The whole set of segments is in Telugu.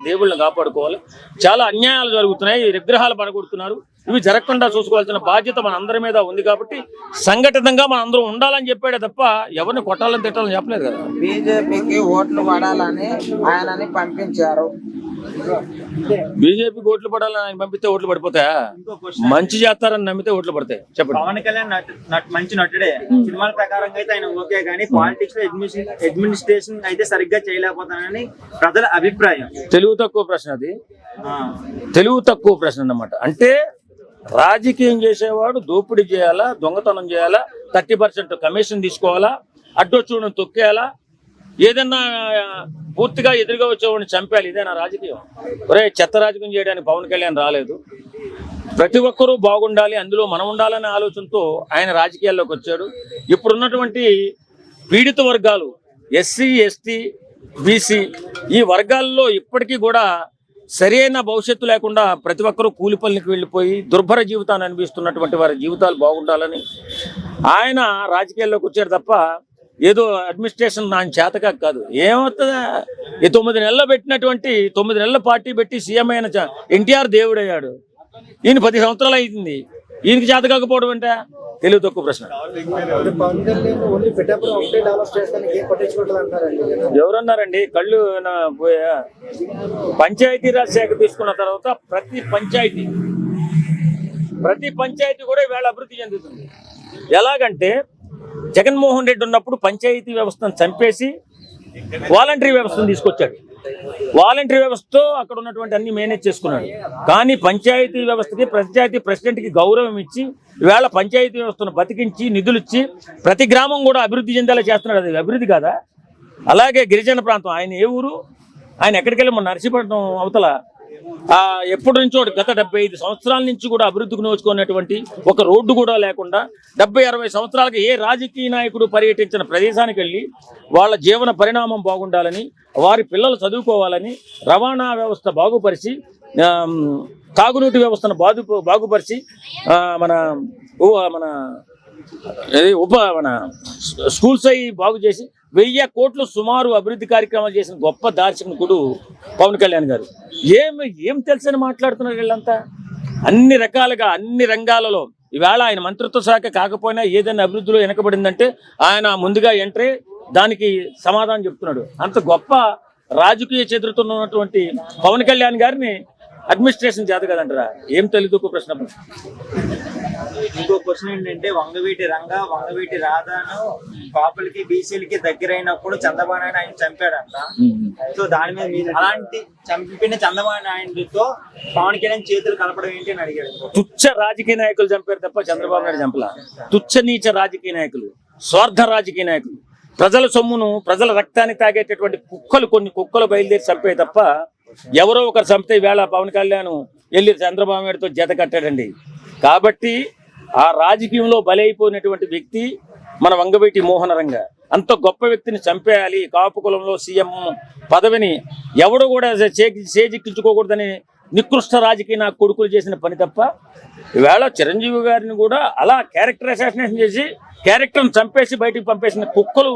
దేవుళ్ళని కాపాడుకోవాలి. చాలా అన్యాయాలు జరుగుతున్నాయి, విగ్రహాలు పడగొడుతున్నారు. ఇవి జరగకుండా చూసుకోవాల్సిన బాధ్యత మన అందరి మీద ఉంది. కాబట్టి సంఘటితంగా మన అందరం ఉండాలని చెప్పాడే తప్ప ఎవరిని కొట్టాలని తిట్టాలని చెప్పలేదు కదా. బీజేపీకి ఓట్లు పడాలని ఆయనని పంపించారు. బీజేపీకి ఓట్లు పడాలని ఆయన పంపిస్తే ఓట్లు పడిపోతాయా? మంచి చేస్తారని నమ్మితే ఓట్లు పడతాయి. చెప్పండి. పవన్ కళ్యాణ్ మంచి నటుడే, సినిమాల ప్రకారంగా అయితే ఆయన ఓకే, కానీ పాలిటిక్స్ లో అడ్మినిస్ట్రేషన్ అయితే సరిగ్గా చేయలేకపోతానని ప్రజల అభిప్రాయం. తెలుగు తక్కువ ప్రశ్న అది. తెలుగు తక్కువ ప్రశ్న అన్నమాట. అంటే రాజకీయం చేసేవాడు దోపిడీ చేయాలా, దొంగతనం చేయాలా, 30% కమిషన్ తీసుకోవాలా, అడ్డొచ్చుని తొక్కేయాలా, ఏదన్నా పూర్తిగా ఎదురుగా వచ్చేవాడిని చంపేయాలి. ఇదేనా రాజకీయం? ఒరే, చెత్త రాజకీయం చేయడానికి పవన్ కళ్యాణ్ రాలేదు. ప్రతి ఒక్కరూ బాగుండాలి, అందులో మనం ఉండాలనే ఆలోచనతో ఆయన రాజకీయాల్లోకి వచ్చాడు. ఇప్పుడున్నటువంటి పీడిత వర్గాలు ఎస్సీ, ఎస్టీ, బీసీ ఈ వర్గాల్లో ఇప్పటికీ కూడా సరైన భవిష్యత్తు లేకుండా ప్రతి ఒక్కరూ కూలి పనులకు వెళ్ళిపోయి దుర్భర జీవితాన్ని అనిపిస్తున్నటువంటి వారి జీవితాలు బాగుండాలని ఆయన రాజకీయాల్లోకి వచ్చాడు తప్ప ఏదో అడ్మినిస్ట్రేషన్ ఆయన చేతగా కాదు. ఏమవుతుందా? ఈ 9 నెలలు పెట్టినటువంటి 9 నెలల పార్టీ పెట్టి సీఎం అయిన ఎన్టీఆర్ దేవుడయ్యాడు. ఈయన 10 సంవత్సరాలు అయింది. ఈయనకి చేత కాకపోవడం అంటే తెలుగు తక్కువ ప్రశ్న. ఎవరన్నారండి? కళ్ళు పోయా? పంచాయతీరాజ్ శాఖ తీసుకున్న తర్వాత ప్రతి పంచాయతీ కూడా ఈవేళ అభివృద్ధి చెందుతుంది. ఎలాగంటే జగన్మోహన్ రెడ్డి ఉన్నప్పుడు పంచాయతీ వ్యవస్థను చంపేసి వాలంటరీ వ్యవస్థను తీసుకొచ్చాడు. వాలంటరీ వ్యవస్థతో అక్కడ ఉన్నటువంటి అన్ని మేనేజ్ చేసుకున్నాడు. కానీ పంచాయతీ వ్యవస్థకి, పంచాయతీ ప్రెసిడెంట్కి గౌరవం ఇచ్చి ఈవేళ పంచాయతీ వ్యవస్థను బతికించి నిధులు ఇచ్చి ప్రతి గ్రామం కూడా అభివృద్ధి చెందేలా చేస్తున్నాడు. అది అభివృద్ధి కాదా? అలాగే గిరిజన ప్రాంతం, ఆయన ఏ ఊరు? ఆయన ఎక్కడికి వెళ్ళి మన నర్సీపట్నం అవతల ఎప్పటి నుంచో గత 75 సంవత్సరాల నుంచి కూడా అభివృద్ధికి నోచుకున్నటువంటి ఒక రోడ్డు కూడా లేకుండా 70-60 సంవత్సరాలకి ఏ రాజకీయ నాయకుడు పర్యటించిన ప్రదేశానికి వెళ్ళి వాళ్ళ జీవన పరిణామం బాగుండాలని, వారి పిల్లలు చదువుకోవాలని, రవాణా వ్యవస్థ బాగుపరిచి, తాగునీటి వ్యవస్థను బాగుపరిచి మన స్కూల్స్ అవి బాగు చేసి 1000 కోట్లు సుమారు అభివృద్ధి కార్యక్రమాలు చేసిన గొప్ప దార్శనికుడు పవన్ కళ్యాణ్ గారు. ఏం తెలుసని మాట్లాడుతున్నారు వీళ్ళంతా? అన్ని రకాలుగా అన్ని రంగాలలో ఈవేళ ఆయన మంత్రిత్వ శాఖ కాకపోయినా ఏదైనా అభివృద్ధిలో వెనకబడిందంటే ఆయన ముందుగా ఎంట్రీ దానికి సమాధానం చెప్తున్నాడు. అంత గొప్ప రాజకీయ చరిత్రతో ఉన్నటువంటి పవన్ కళ్యాణ్ గారిని అడ్మినిస్ట్రేషన్ చేత కదంటారా? ఏం తెలుగు ప్రశ్న. ఇంకో క్వశ్చన్ ఏంటంటే, వంగవీటి రాధాను కాపులకి బీసీలకి దగ్గరైనప్పుడు చంద్రబాబు నాయుడు ఆయన చంపాడంట. సో దాని మీద మీరు అలాంటి చంపిన చంద్రబాబు నాయుడుతో పవన్ కళ్యాణ్ చేతులు కలపడం ఏంటి అని అడిగాడు. తుచ్చ రాజకీయ నాయకులు చంపారు తప్ప చంద్రబాబు నాయుడు చంపలా. తుచ్చ నీచ రాజకీయ నాయకులు, స్వార్థ రాజకీయ నాయకులు, ప్రజల సొమ్మును, ప్రజల రక్తాన్ని తాగేటటువంటి కొన్ని కుక్కలు బయలుదేరి చంపే తప్ప ఎవరో ఒకరు చంపితే వేళ పవన్ కళ్యాణ్ వెళ్ళి చంద్రబాబు నాయుడుతో జత కట్టాడండి. కాబట్టి ఆ రాజకీయంలో బలైపోయినటువంటి వ్యక్తి మన వంగవీటి మోహనరంగ. అంత గొప్ప వ్యక్తిని చంపేయాలి, కాపు కులంలో సీఎం పదవిని ఎవడు కూడా చేజిక్కించుకోకూడదని నికృష్ట రాజకీయ నా కొడుకులు చేసిన పని తప్ప ఈవేళ చిరంజీవి గారిని కూడా అలా క్యారెక్టర్ అసాసినేషన్ చేసి క్యారెక్టర్ని చంపేసి బయటికి పంపేసిన కుక్కలు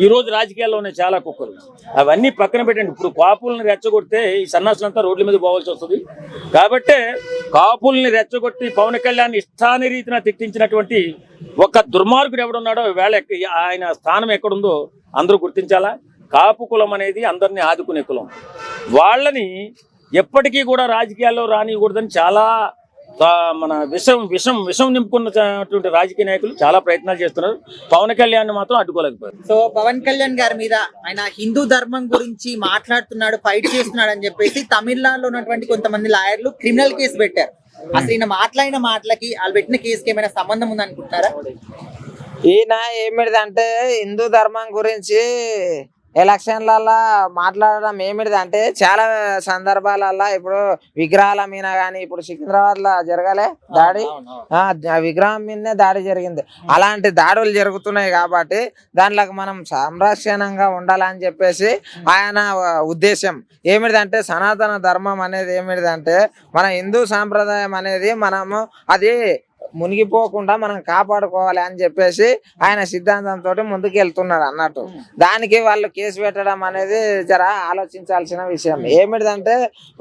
ఈరోజు రాజకీయాల్లో ఉన్నాయి, చాలా కుక్కలు. అవన్నీ పక్కన పెట్టండి. ఇప్పుడు కాపుల్ని రెచ్చగొడితే ఈ సన్నాసులంతా రోడ్ల మీద పోవాల్సి వస్తుంది. కాబట్టి కాపుల్ని రెచ్చగొట్టి పవన్ కళ్యాణ్ ఇష్టాని రీతిన తిట్టించినటువంటి ఒక దుర్మార్గుడు ఎవడున్నాడో వేళ ఆయన స్థానం ఎక్కడుందో అందరూ గుర్తించాలా. కాపు కులం అనేది అందరినీ ఆదుకునే కులం. వాళ్ళని ఎప్పటికీ కూడా రాజకీయాల్లో రానియకూడదని చాలా మన విషం నింపుకున్నటువంటి రాజకీయ నాయకులు చాలా ప్రయత్నాలు చేస్తున్నారు. పవన్ కళ్యాణ్ మాత్రం అడ్డుకోలేకపోయారు. సో పవన్ కళ్యాణ్ గారి మీద ఆయన హిందూ ధర్మం గురించి మాట్లాడుతున్నాడు, ఫైట్ చేస్తున్నాడు అని చెప్పేసి తమిళనాడులో ఉన్నటువంటి కొంతమంది లాయర్లు క్రిమినల్ కేసు పెట్టారు. అసలు ఈయన మాట్లాడిన మాటలకి వాళ్ళు పెట్టిన కేసుకి ఏమైనా సంబంధం ఉందనుకుంటున్నారా? ఈయన ఏమిటిదంటే హిందూ ధర్మం గురించి ఎలక్షన్లలో మాట్లాడడం ఏమిటిదంటే చాలా సందర్భాలలో ఇప్పుడు విగ్రహాల మీద కానీ ఇప్పుడు సికింద్రాబాద్ లో జరగాలే దాడి, విగ్రహం మీదనే దాడి జరిగింది. అలాంటి దాడులు జరుగుతున్నాయి కాబట్టి దాంట్లోకి మనం సంరక్షణంగా ఉండాలని చెప్పేసి ఆయన ఉద్దేశం. ఏమిటిదంటే సనాతన ధర్మం అనేది ఏమిటిదంటే మన హిందూ సాంప్రదాయం అనేది మనము అది మునిగిపోకుండా మనం కాపాడుకోవాలి అని చెప్పేసి ఆయన సిద్ధాంతంతో ముందుకు వెళ్తున్నాడు అన్నట్టు. దానికి వాళ్ళు కేసు పెట్టడం అనేది జర ఆలోచించాల్సిన విషయం. ఏమిటంటే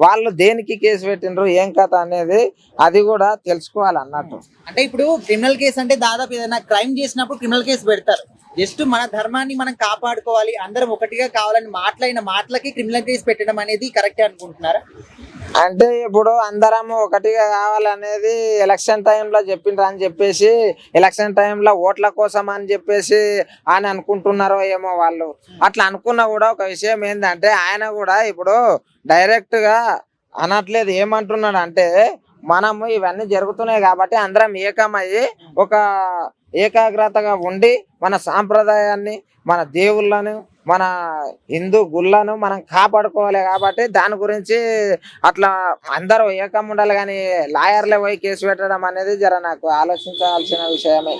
వాళ్ళు దేనికి కేసు పెట్టిండ్రు ఏం కథ అనేది అది కూడా తెలుసుకోవాలి అన్నట్టు. అంటే ఇప్పుడు క్రిమినల్ కేసు అంటే దాదాపు ఏదైనా క్రైమ్ చేసినప్పుడు క్రిమినల్ కేసు పెడతారు. జస్ట్ మన ధర్మాన్ని మనం కాపాడుకోవాలి, అందరం ఒకటిగా కావాలని మాట్లాడిన మాటలకి క్రిమినల్ కేసు పెట్టడం అనేది కరెక్టే అనుకుంటున్నారా? అంటే ఇప్పుడు అందరం ఒకటిగా కావాలనేది ఎలక్షన్ టైంలో చెప్పిండ్రు అని చెప్పేసి ఎలక్షన్ టైంలో ఓట్ల కోసం అని చెప్పేసి అని అనుకుంటున్నారో ఏమో వాళ్ళు. అట్లా అనుకున్నా కూడా ఒక విషయం ఏంటంటే ఆయన కూడా ఇప్పుడు డైరెక్ట్ గా అనట్లేదు. ఏమంటున్నాడు అంటే మనము ఇవన్నీ జరుగుతున్నాయి కాబట్టి అందరం ఏకమయ్యి ఒక ఏకాగ్రతగా ఉండి మన సాంప్రదాయాన్ని, మన దేవుళ్ళను, మన హిందూ గుళ్ళను మనం కాపాడుకోవాలి. కాబట్టి దాని గురించి అట్లా అందరూ ఏకం ఉండాలి. కానీ లాయర్లే పోయి కేసు పెట్టడం అనేది జర నాకు ఆలోచించాల్సిన విషయమే.